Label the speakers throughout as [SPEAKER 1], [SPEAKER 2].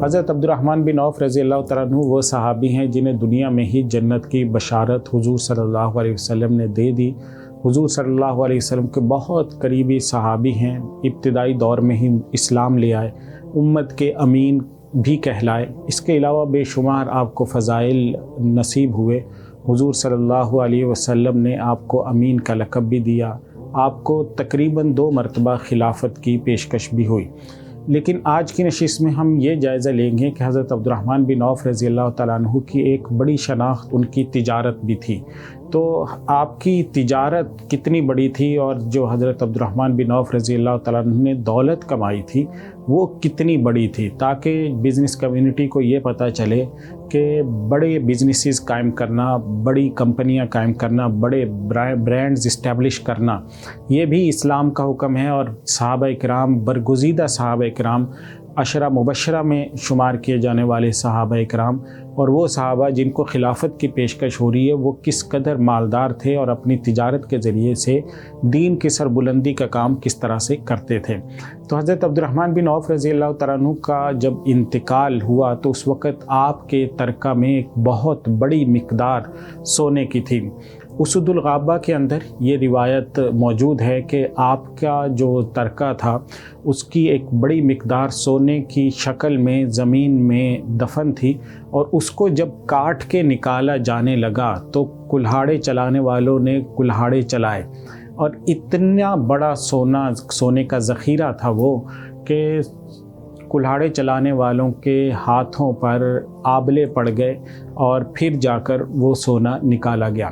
[SPEAKER 1] حضرت عبدالرحمن بن عوف رضی اللہ تعالیٰ عنہ وہ صحابی ہیں جنہیں دنیا میں ہی جنت کی بشارت حضور صلی اللہ علیہ وسلم نے دے دی۔ حضور صلی اللہ علیہ وسلم کے بہت قریبی صحابی ہیں، ابتدائی دور میں ہی اسلام لے آئے، امت کے امین بھی کہلائے۔ اس کے علاوہ بے شمار آپ کو فضائل نصیب ہوئے۔ حضور صلی اللہ علیہ وسلم نے آپ کو امین کا لقب بھی دیا، آپ کو تقریباً 2 مرتبہ خلافت کی پیشکش بھی ہوئی۔ لیکن آج کی نشست میں ہم یہ جائزہ لیں گے کہ حضرت عبدالرحمن بن عوف رضی اللہ تعالیٰ عنہ کی ایک بڑی شناخت ان کی تجارت بھی تھی۔ تو آپ کی تجارت کتنی بڑی تھی اور جو حضرت عبدالرحمن بن عوف رضی اللہ تعالیٰ عنہ نے دولت کمائی تھی وہ کتنی بڑی تھی، تاکہ بزنس کمیونٹی کو یہ پتہ چلے کہ بڑے بزنسز قائم کرنا، بڑی کمپنیاں قائم کرنا، بڑے برانڈز اسٹیبلش کرنا یہ بھی اسلام کا حکم ہے۔ اور صحابہ کرام، برگزیدہ صحابہ کرام، عشرہ مبشرہ میں شمار کیے جانے والے صحابہ کرام اور وہ صحابہ جن کو خلافت کی پیشکش ہو رہی ہے وہ کس قدر مالدار تھے اور اپنی تجارت کے ذریعے سے دین کی سربلندی کا کام کس طرح سے کرتے تھے۔ تو حضرت عبدالرحمن بن عوف رضی اللہ تعالیٰ عنہ کا جب انتقال ہوا تو اس وقت آپ کے ترکہ میں ایک بہت بڑی مقدار سونے کی تھی۔ اسد الغابہ کے اندر یہ روایت موجود ہے کہ آپ کا جو ترکہ تھا اس کی ایک بڑی مقدار سونے کی شکل میں زمین میں دفن تھی، اور اس کو جب کاٹ کے نکالا جانے لگا تو کلہاڑے چلانے والوں نے کلہاڑے چلائے، اور اتنا بڑا سونے کا ذخیرہ تھا وہ کہ کلہاڑے چلانے والوں کے ہاتھوں پر آبلے پڑ گئے اور پھر جا کر وہ سونا نکالا گیا۔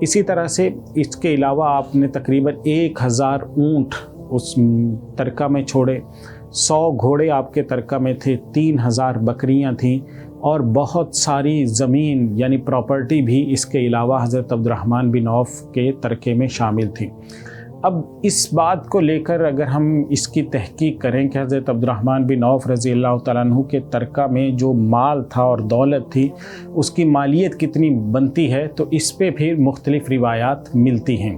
[SPEAKER 1] اسی طرح سے اس کے علاوہ آپ نے تقریباً 1000 اونٹ اس ترکہ میں چھوڑے، 100 گھوڑے آپ کے ترکہ میں تھے، 3000 بکریاں تھیں، اور بہت ساری زمین یعنی پراپرٹی بھی اس کے علاوہ حضرت عبدالرحمن بن عوف کے ترکے میں شامل تھی۔ اب اس بات کو لے کر اگر ہم اس کی تحقیق کریں کہ حضرت عبدالرحمن بن عوف رضی اللہ تعالیٰ عنہ کے ترکہ میں جو مال تھا اور دولت تھی اس کی مالیت کتنی بنتی ہے، تو اس پہ پھر مختلف روایات ملتی ہیں۔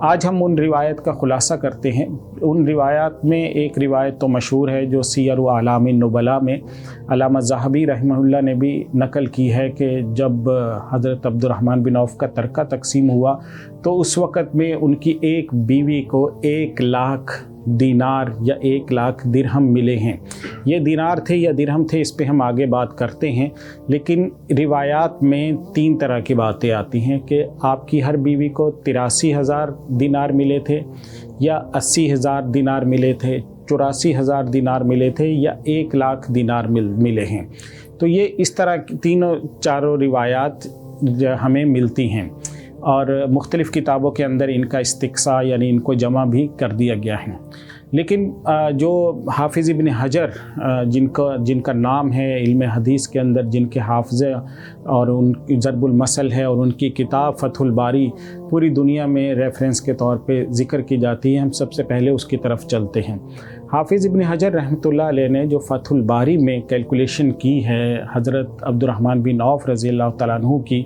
[SPEAKER 1] آج ہم ان روایت کا خلاصہ کرتے ہیں۔ ان روایات میں ایک روایت تو مشہور ہے جو سیر و اعلام النبلاء میں علامہ ذہبی رحمہ اللہ نے بھی نقل کی ہے کہ جب حضرت عبدالرحمن بن عوف کا ترکہ تقسیم ہوا تو اس وقت میں ان کی ایک بیوی کو 1,00,000 دینار یا 1,00,000 درہم ملے ہیں۔ یہ دینار تھے یا درہم تھے اس پہ ہم آگے بات کرتے ہیں، لیکن روایات میں 3 طرح کی باتیں آتی ہیں کہ آپ کی ہر بیوی کو 83,000 دینار ملے تھے، یا 80,000 دینار ملے تھے، 84,000 دینار ملے تھے، یا 1,00,000 دینار ملے ہیں۔ تو یہ اس طرح چاروں روایات ہمیں ملتی ہیں، اور مختلف کتابوں کے اندر ان کا استقصاء یعنی ان کو جمع بھی کر دیا گیا ہے۔ لیکن جو حافظ ابن حجر جن کا نام ہے علم حدیث کے اندر، جن کے حافظے اور ان کی ضرب المثل ہے، اور ان کی کتاب فتح الباری پوری دنیا میں ریفرنس کے طور پہ ذکر کی جاتی ہے، ہم سب سے پہلے اس کی طرف چلتے ہیں۔ حافظ ابن حجر رحمۃ اللہ علیہ نے جو فتح الباری میں کیلکولیشن کی ہے حضرت عبدالرحمن بن عوف رضی اللہ تعالیٰ عنہ کی،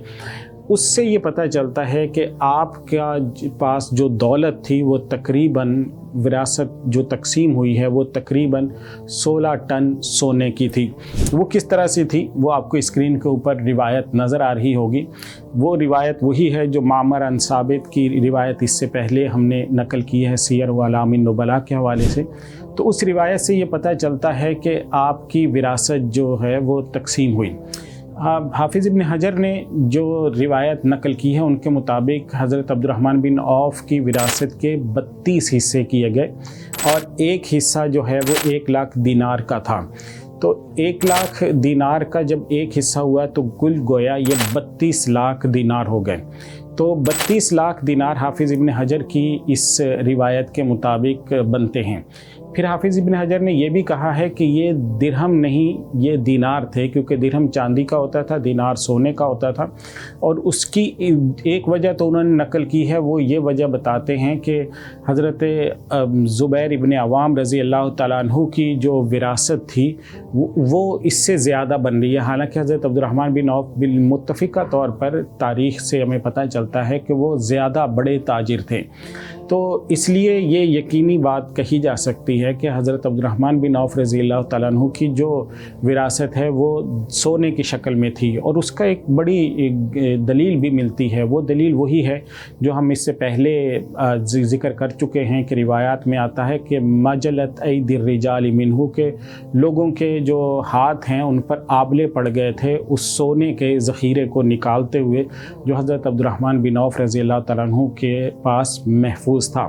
[SPEAKER 1] اس سے یہ پتہ چلتا ہے کہ آپ کا پاس جو دولت تھی وہ تقریباً وراثت جو تقسیم ہوئی ہے وہ تقریباً 16 ٹن سونے کی تھی۔ وہ کس طرح سے تھی وہ آپ کو اسکرین کے اوپر روایت نظر آ رہی ہوگی۔ وہ روایت وہی ہے جو معمر عن ثابت کی روایت اس سے پہلے ہم نے نقل کی ہے سیر و اعلام النبلاء کے حوالے سے۔ تو اس روایت سے یہ پتہ چلتا ہے کہ آپ کی وراثت جو ہے وہ تقسیم ہوئی۔ حافظ ابن حجر نے جو روایت نقل کی ہے ان کے مطابق حضرت عبدالرحمن بن عوف کی وراثت کے 32 حصے کیے گئے، اور ایک حصہ جو ہے وہ 1,00,000 دینار کا تھا۔ تو 1,00,000 دینار کا جب ایک حصہ ہوا تو کل گویا یہ 32,00,000 دینار ہو گئے۔ تو 32,00,000 دینار حافظ ابن حجر کی اس روایت کے مطابق بنتے ہیں۔ پھر حافظ ابن حجر نے یہ بھی کہا ہے کہ یہ درہم نہیں، یہ دینار تھے، کیونکہ درہم چاندی کا ہوتا تھا، دینار سونے کا ہوتا تھا۔ اور اس کی ایک وجہ تو انہوں نے نقل کی ہے، وہ یہ وجہ بتاتے ہیں کہ حضرت زبیر ابن عوام رضی اللہ تعالیٰ عنہ کی جو وراثت تھی وہ اس سے زیادہ بن رہی ہے، حالانکہ حضرت عبدالرحمن بن عوف بالمتفقہ طور پر تاریخ سے ہمیں پتہ چلتا ہے کہ وہ زیادہ بڑے تاجر تھے۔ تو اس لیے یہ یقینی بات کہی جا سکتی ہے کہ حضرت عبد الرحمن بن عوف رضی اللہ تعالیٰ عنہ کی جو وراثت ہے وہ سونے کی شکل میں تھی، اور اس کا ایک بڑی دلیل بھی ملتی ہے۔ وہ دلیل وہی ہے جو ہم اس سے پہلے ذکر کر چکے ہیں کہ روایات میں آتا ہے کہ مجلت ایدی الرجال منہ، کے لوگوں کے جو ہاتھ ہیں ان پر آبلے پڑ گئے تھے اس سونے کے ذخیرے کو نکالتے ہوئے جو حضرت عبد الرحمن بن عوف رضی اللہ تعالیٰ عنہ کے پاس محفوظ تھا۔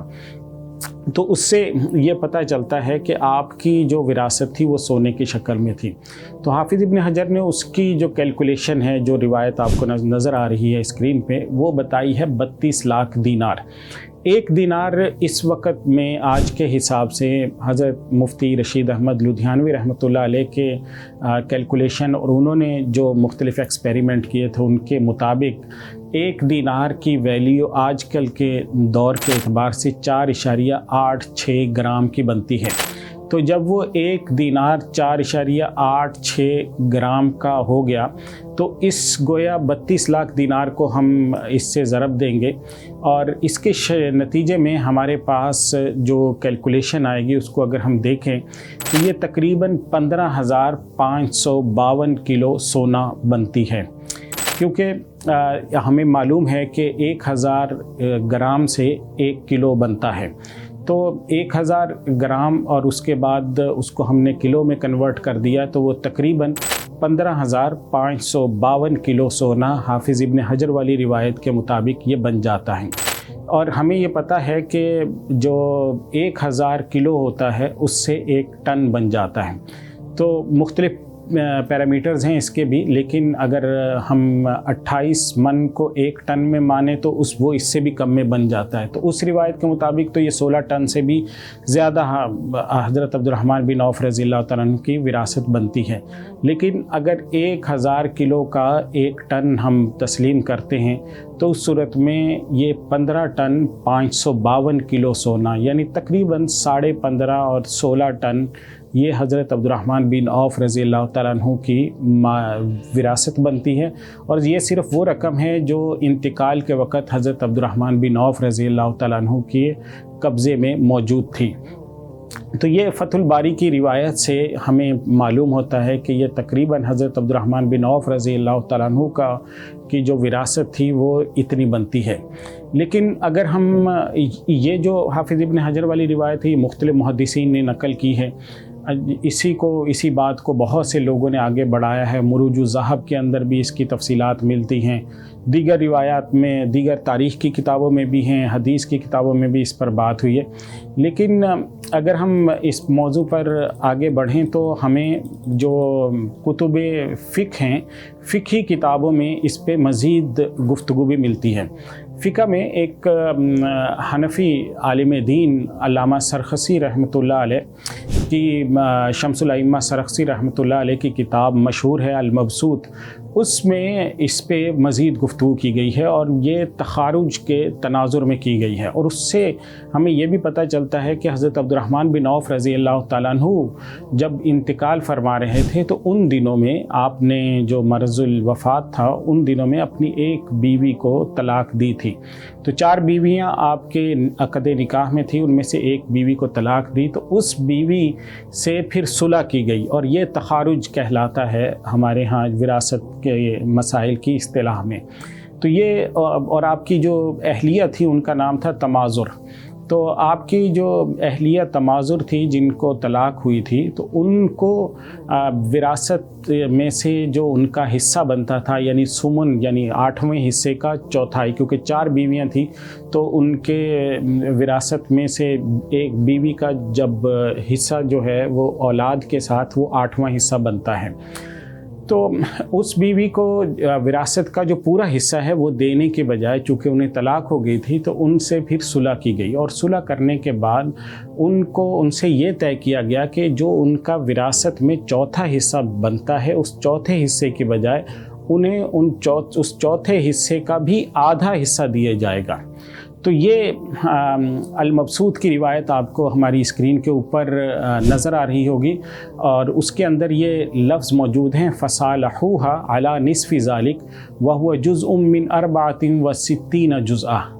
[SPEAKER 1] تو اس سے یہ پتہ چلتا ہے کہ آپ کی جو وراثت تھی وہ سونے کی شکل میں تھی۔ تو حافظ ابن حجر نے اس کی جو کیلکولیشن ہے، جو روایت آپ کو نظر آ رہی ہے اسکرین پہ، وہ بتائی ہے 32 لاکھ دینار۔ ایک دینار اس وقت میں آج کے حساب سے حضرت مفتی رشید احمد لدھیانوی رحمۃ اللہ علیہ کے کیلکولیشن اور انہوں نے جو مختلف ایکسپیریمنٹ کیے تھے ان کے مطابق ایک دینار کی ویلیو آج کل کے دور کے اعتبار سے 4.86 گرام کی بنتی ہے۔ تو جب وہ ایک دینار 4.86 گرام کا ہو گیا تو اس گویا 32 لاکھ دینار کو ہم اس سے ضرب دیں گے، اور اس کے نتیجے میں ہمارے پاس جو کیلکولیشن آئے گی اس کو اگر ہم دیکھیں تو یہ تقریباً 15,552 کلو سونا بنتی ہے، کیونکہ ہمیں معلوم ہے کہ 1000 گرام سے 1 کلو بنتا ہے۔ تو 1000 گرام اور اس کے بعد اس کو ہم نے کلو میں کنورٹ کر دیا تو وہ تقریباً 15,552 کلو سونا حافظ ابن حجر والی روایت کے مطابق یہ بن جاتا ہے۔ اور ہمیں یہ پتہ ہے کہ جو 1000 کلو ہوتا ہے اس سے 1 ٹن بن جاتا ہے۔ تو مختلف پیرامیٹرز ہیں اس کے بھی، لیکن اگر ہم 28 من کو 1 ٹن میں مانیں تو وہ اس سے بھی کم میں بن جاتا ہے۔ تو اس روایت کے مطابق تو یہ 16 ٹن سے بھی زیادہ حضرت عبد الرحمن بن عوف رضی اللہ تعالیٰ عنہ کی وراثت بنتی ہے۔ لیکن اگر 1000 کلو کا 1 ٹن ہم تسلیم کرتے ہیں تو اس صورت میں یہ 15 ٹن 552 کلو سونا، یعنی تقریباً 15.5 اور 16 ٹن یہ حضرت عبد الرحمن بن عوف رضی اللہ تعالیٰ عنہ کی وراثت بنتی ہے، اور یہ صرف وہ رقم ہے جو انتقال کے وقت حضرت عبد الرحمن بن عوف رضی اللہ تعالیٰ عنہ کے قبضے میں موجود تھی۔ تو یہ فتح الباری کی روایت سے ہمیں معلوم ہوتا ہے کہ یہ تقریباً حضرت عبد الرحمن بن عوف رضی اللہ تعالیٰ عنہ کی جو وراثت تھی وہ اتنی بنتی ہے۔ لیکن اگر ہم یہ جو حافظ ابن حجر والی روایت ہے یہ مختلف محدثین نے نقل کی ہے، اسی بات کو بہت سے لوگوں نے آگے بڑھایا ہے۔ مروج الذہب کے اندر بھی اس کی تفصیلات ملتی ہیں، دیگر روایات میں، دیگر تاریخ کی کتابوں میں بھی ہیں، حدیث کی کتابوں میں بھی اس پر بات ہوئی ہے۔ لیکن اگر ہم اس موضوع پر آگے بڑھیں تو ہمیں جو کتب فقہ ہیں، فقہی کتابوں میں اس پہ مزید گفتگو بھی ملتی ہے۔ فقہ میں ایک حنفی عالم دین علامہ سرخسی رحمۃ اللہ علیہ کی شمس الائمہ سرخسی رحمۃ اللہ علیہ کی کتاب مشہور ہے المبسوط، اس میں اس پہ مزید گفتگو کی گئی ہے اور یہ تخارج کے تناظر میں کی گئی ہے، اور اس سے ہمیں یہ بھی پتہ چلتا ہے کہ حضرت عبد الرحمن بن عوف رضی اللہ تعالیٰ عنہ جب انتقال فرما رہے تھے تو ان دنوں میں آپ نے جو مرض الوفات تھا ان دنوں میں اپنی ایک بیوی کو طلاق دی تھی۔ تو 4 بیویاں آپ کے عقد نکاح میں تھیں، ان میں سے ایک بیوی کو طلاق دی، تو اس بیوی سے پھر صلح کی گئی، اور یہ تخارج کہلاتا ہے ہمارے ہاں وراثت کے مسائل کی اصطلاح میں۔ تو یہ اور آپ کی جو اہلیہ تھی ان کا نام تھا تمازر۔ تو آپ کی جو اہلیہ تمازر تھی جن کو طلاق ہوئی تھی تو ان کو وراثت میں سے جو ان کا حصہ بنتا تھا یعنی سمن، یعنی 8ویں حصے کا 1/4، کیونکہ 4 بیویاں تھیں تو ان کے وراثت میں سے ایک بیوی کا جب حصہ جو ہے وہ اولاد کے ساتھ وہ 8واں حصہ بنتا ہے۔ تو اس بیوی کو وراثت کا جو پورا حصہ ہے وہ دینے کے بجائے، چونکہ انہیں طلاق ہو گئی تھی تو ان سے پھر صلح کی گئی، اور صلح کرنے کے بعد ان سے یہ طے کیا گیا کہ جو ان کا وراثت میں 4تھا حصہ بنتا ہے اس 4تھے حصے کے بجائے انہیں اس 4تھے حصے کا بھی آدھا حصہ دیا جائے گا۔ تو یہ المبسوط کی روایت آپ کو ہماری اسکرین کے اوپر نظر آ رہی ہوگی، اور اس کے اندر یہ لفظ موجود ہیں فصالحوها على نصف ذلك وهو جزء من 64 جزءا۔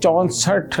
[SPEAKER 1] 64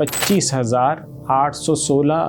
[SPEAKER 1] 25,816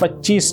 [SPEAKER 1] 25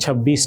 [SPEAKER 1] 26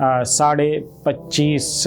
[SPEAKER 1] 25.5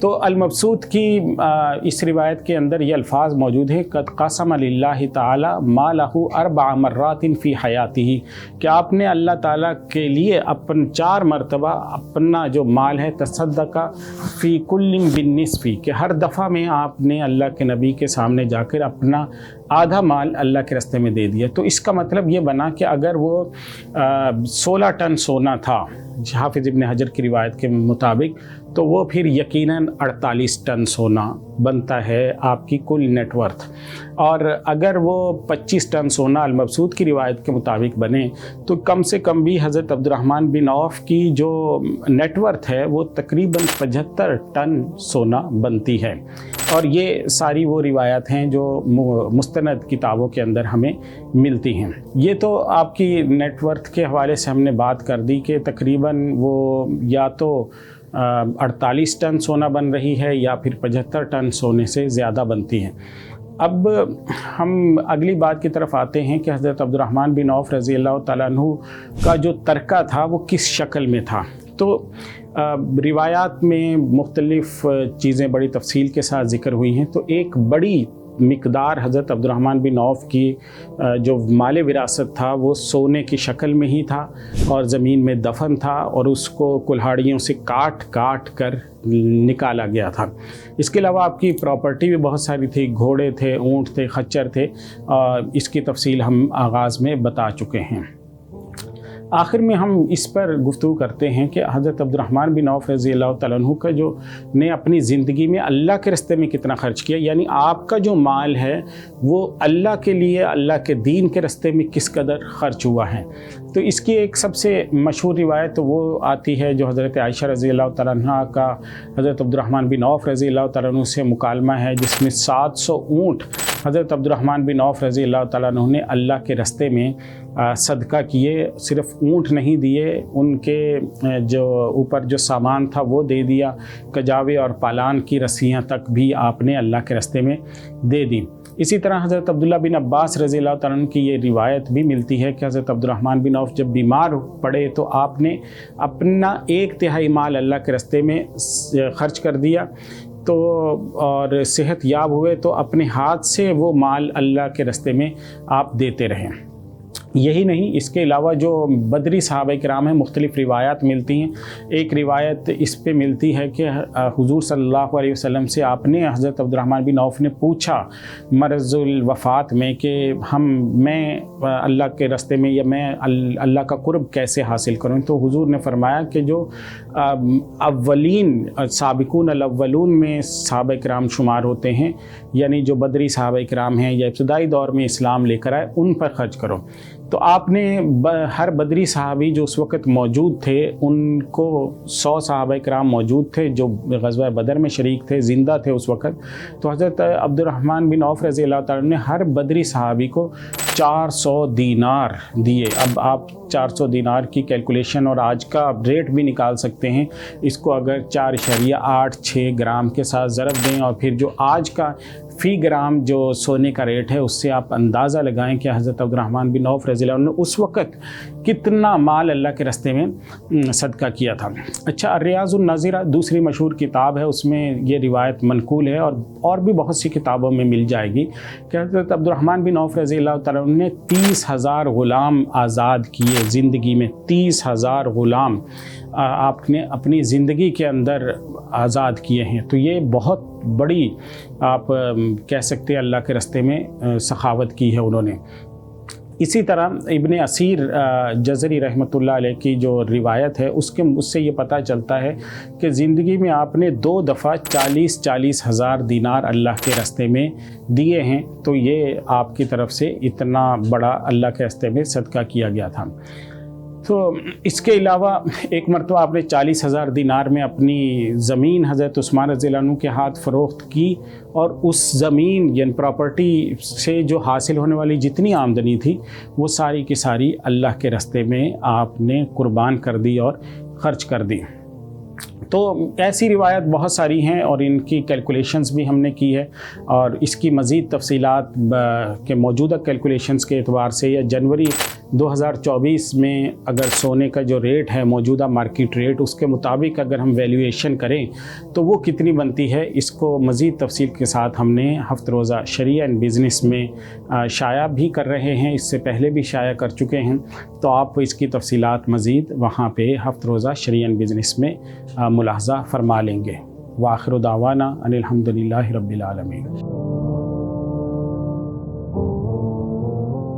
[SPEAKER 1] تو المبسوط کی اس روایت کے اندر یہ الفاظ موجود ہیں، قد قسم للہ تعالی ما لہ اربع مرات فی حیاتہ، کہ آپ نے اللہ تعالیٰ کے لیے 4 مرتبہ اپنا جو مال ہے تصدق فی کل بالنصف، کہ ہر دفعہ میں آپ نے اللہ کے نبی کے سامنے جا کر اپنا آدھا مال اللہ کے راستے میں دے دیا۔ تو اس کا مطلب یہ بنا کہ اگر وہ 16 ٹن سونا تھا حافظ ابن حجر کی روایت کے مطابق، تو وہ پھر یقیناً 48 ٹن سونا بنتا ہے آپ کی کل نیٹ ورتھ۔ اور اگر وہ 25 ٹن سونا المبسوط کی روایت کے مطابق بنے تو کم سے کم بھی حضرت عبد الرحمن بن عوف کی جو نیٹ ورتھ ہے وہ تقریباً 75 ٹن سونا بنتی ہے۔ اور یہ ساری وہ روایات ہیں جو مستند کتابوں کے اندر ہمیں ملتی ہیں۔ یہ تو آپ کی نیٹ ورتھ کے حوالے سے ہم نے بات کر دی کہ تقریباً وہ یا تو 48 ٹن سونا بن رہی ہے یا پھر 75 ٹن سونے سے زیادہ بنتی ہے۔ اب ہم اگلی بات کی طرف آتے ہیں کہ حضرت عبد الرحمن بن عوف رضی اللہ تعالیٰ عنہ کا جو ترکہ تھا وہ کس شکل میں تھا۔ تو روایات میں مختلف چیزیں بڑی تفصیل کے ساتھ ذکر ہوئی ہیں۔ تو ایک بڑی مقدار حضرت عبد الرحمن بن عوف کی جو مال وراثت تھا وہ سونے کی شکل میں ہی تھا اور زمین میں دفن تھا، اور اس کو کلہاڑیوں سے کاٹ کاٹ کر نکالا گیا تھا۔ اس کے علاوہ آپ کی پراپرٹی بھی بہت ساری تھی، گھوڑے تھے، اونٹ تھے، خچر تھے، اس کی تفصیل ہم آغاز میں بتا چکے ہیں۔ آخر میں ہم اس پر گفتگو کرتے ہیں کہ حضرت عبد الرحمن بن عوف رضی اللہ تعالیٰ عنہ کا جو نے اپنی زندگی میں اللہ کے راستے میں کتنا خرچ کیا، یعنی آپ کا جو مال ہے وہ اللہ کے لیے، اللہ کے دین کے راستے میں کس قدر خرچ ہوا ہے۔ تو اس کی ایک سب سے مشہور روایت وہ آتی ہے جو حضرت عائشہ رضی اللہ تعالیٰ عنہ کا حضرت عبد الرحمن بن عوف رضی اللہ تعالیٰ عنہ سے مکالمہ ہے، جس میں 700 اونٹ حضرت عبد الرحمن بن عوف رضی اللہ تعالیٰ عنہ نے اللہ کے راستے میں صدقہ کیے۔ صرف اونٹ نہیں دیے، ان کے جو اوپر جو سامان تھا وہ دے دیا، کجاوے اور پالان کی رسیاں تک بھی آپ نے اللہ کے راستے میں دے دی۔ اسی طرح حضرت عبداللہ بن عباس رضی اللہ تعالیٰ عنہ کی یہ روایت بھی ملتی ہے کہ حضرت عبد الرحمن بن عوف جب بیمار پڑے تو آپ نے اپنا 1/3 مال اللہ کے راستے میں خرچ کر دیا، تو اور صحت یاب ہوئے تو اپنے ہاتھ سے وہ مال اللہ کے راستے میں آپ دیتے رہے۔ یہی نہیں، اس کے علاوہ جو بدری صحابہ کرام ہیں مختلف روایات ملتی ہیں۔ ایک روایت اس پہ ملتی ہے کہ حضور صلی اللہ علیہ وسلم سے آپ نے حضرت عبد الرحمن بن عوف نے پوچھا مرض الوفات میں کہ میں اللہ کے راستے میں یا میں اللہ کا قرب کیسے حاصل کروں، تو حضور نے فرمایا کہ جو اولین سابقون الاولون میں صحابہ کرام شمار ہوتے ہیں، یعنی جو بدری صحابہ کرام ہیں یا ابتدائی دور میں اسلام لے کر آئے، ان پر خرچ کرو۔ تو آپ نے ہر بدری صحابی جو اس وقت موجود تھے، ان کو 100 صحابہ کرام موجود تھے جو غزوہ بدر میں شریک تھے، زندہ تھے اس وقت، تو حضرت عبد الرحمن بن عوف رضی اللہ تعالیٰ نے ہر بدری صحابی کو 400 دینار دیے۔ اب آپ 400 دینار کی کیلکولیشن اور آج کا ریٹ بھی نکال سکتے ہیں، اس کو اگر 4.86 گرام کے ساتھ ضرب دیں اور پھر جو آج کا فی گرام جو سونے کا ریٹ ہے اس سے آپ اندازہ لگائیں کہ حضرت عبد الرحمن بن عوف رضی اللہ عنہ نے اس وقت کتنا مال اللہ کے راستے میں صدقہ کیا تھا۔ اچھا، ریاض الناظرہ دوسری مشہور کتاب ہے، اس میں یہ روایت منقول ہے اور بھی بہت سی کتابوں میں مل جائے گی کہ حضرت عبد الرحمن بن عوف رضی اللہ تعالیٰ عنہ نے 30,000 غلام آزاد کیے زندگی میں۔ 30,000 غلام آپ نے اپنی زندگی کے اندر آزاد کیے ہیں، تو یہ بہت بڑی آپ کہہ سکتے ہیں اللہ کے راستے میں سخاوت کی ہے انہوں نے۔ اسی طرح ابن اسیر جزری رحمۃ اللہ علیہ کی جو روایت ہے اس سے یہ پتہ چلتا ہے کہ زندگی میں آپ نے 2 دفعہ 40 ہزار دینار اللہ کے راستے میں دیے ہیں، تو یہ آپ کی طرف سے اتنا بڑا اللہ کے راستے میں صدقہ کیا گیا تھا۔ تو اس کے علاوہ ایک مرتبہ آپ نے 40,000 دینار میں اپنی زمین حضرت عثمان رضی اللہ عنہ کے ہاتھ فروخت کی، اور اس زمین یعنی پراپرٹی سے جو حاصل ہونے والی جتنی آمدنی تھی وہ ساری کی ساری اللہ کے راستے میں آپ نے قربان کر دی اور خرچ کر دی۔ تو ایسی روایت بہت ساری ہیں اور ان کی کیلکولیشنز بھی ہم نے کی ہے، اور اس کی مزید تفصیلات کے موجودہ کیلکولیشنز کے اعتبار سے یا جنوری 2024 میں اگر سونے کا جو ریٹ ہے موجودہ مارکیٹ ریٹ اس کے مطابق اگر ہم ویلیویشن کریں تو وہ کتنی بنتی ہے، اس کو مزید تفصیل کے ساتھ ہم نے ہفت روزہ شریعہ اینڈ بزنس میں شائع بھی کر رہے ہیں، اس سے پہلے بھی شائع کر چکے ہیں، تو آپ اس کی تفصیلات مزید وہاں پہ ہفت روزہ شریعہ اینڈ بزنس میں ملاحظہ فرما لیں گے۔ وآخر دعوانا ان الحمد للہ رب العالمین۔